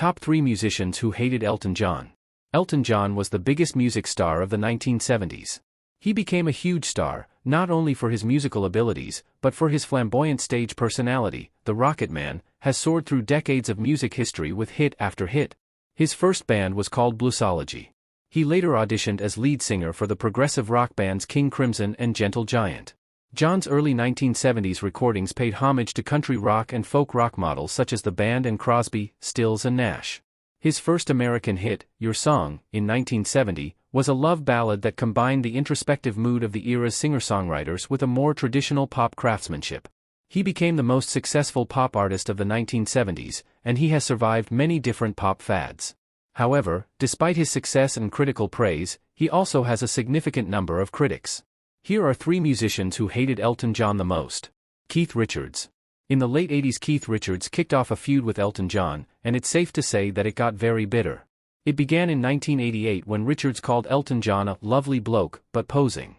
Top 3 musicians who hated Elton John. Elton John was the biggest music star of the 1970s. He became a huge star, not only for his musical abilities, but for his flamboyant stage personality. The Rocket Man has soared through decades of music history with hit after hit. His first band was called Bluesology. He later auditioned as lead singer for the progressive rock bands King Crimson and Gentle Giant. John's early 1970s recordings paid homage to country rock and folk rock models such as the Band and Crosby, Stills and Nash. His first American hit, Your Song, in 1970, was a love ballad that combined the introspective mood of the era's singer-songwriters with a more traditional pop craftsmanship. He became the most successful pop artist of the 1970s, and he has survived many different pop fads. However, despite his success and critical praise, he also has a significant number of critics. Here are 3 musicians who hated Elton John the most. Keith Richards. In the late 80s, Keith Richards kicked off a feud with Elton John, and it's safe to say that it got very bitter. It began in 1988 when Richards called Elton John a lovely bloke, but posing.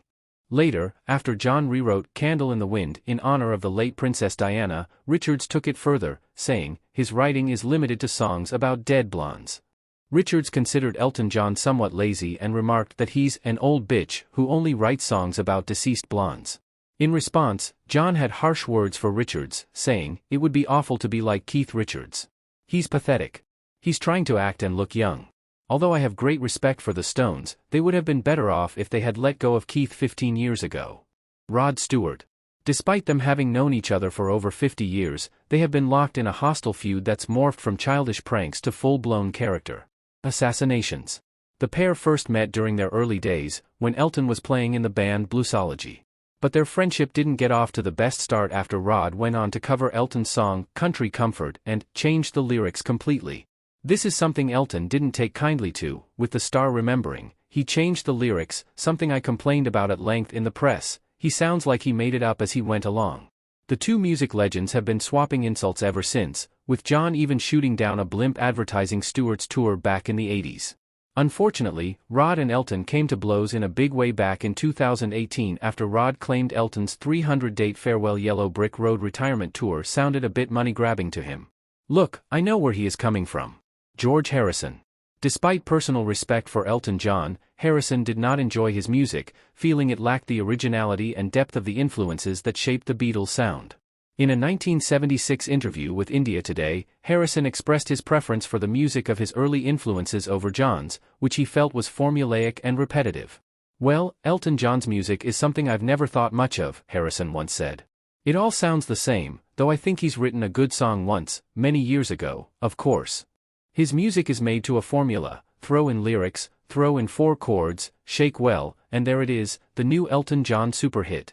Later, after John rewrote Candle in the Wind in honor of the late Princess Diana, Richards took it further, saying, his writing is limited to songs about dead blondes. Richards considered Elton John somewhat lazy and remarked that he's an old bitch who only writes songs about deceased blondes. In response, John had harsh words for Richards, saying, it would be awful to be like Keith Richards. He's pathetic. He's trying to act and look young. Although I have great respect for the Stones, they would have been better off if they had let go of Keith 15 years ago. Rod Stewart. Despite them having known each other for over 50 years, they have been locked in a hostile feud that's morphed from childish pranks to full-blown character assassinations. The pair first met during their early days, when Elton was playing in the band Bluesology. But their friendship didn't get off to the best start after Rod went on to cover Elton's song, Country Comfort, and changed the lyrics completely. This is something Elton didn't take kindly to, with the star remembering, he changed the lyrics, something I complained about at length in the press. He sounds like he made it up as he went along. The two music legends have been swapping insults ever since, with John even shooting down a blimp advertising Stewart's tour back in the 80s. Unfortunately, Rod and Elton came to blows in a big way back in 2018 after Rod claimed Elton's 300-date farewell Yellow Brick Road retirement tour sounded a bit money-grabbing to him. Look, I know where he is coming from. George Harrison. Despite personal respect for Elton John, Harrison did not enjoy his music, feeling it lacked the originality and depth of the influences that shaped the Beatles' sound. In a 1976 interview with India Today, Harrison expressed his preference for the music of his early influences over John's, which he felt was formulaic and repetitive. Well, Elton John's music is something I've never thought much of, Harrison once said. It all sounds the same, though I think he's written a good song once, many years ago, of course. His music is made to a formula, throw in lyrics, throw in 4 chords, shake well, and there it is, the new Elton John superhit.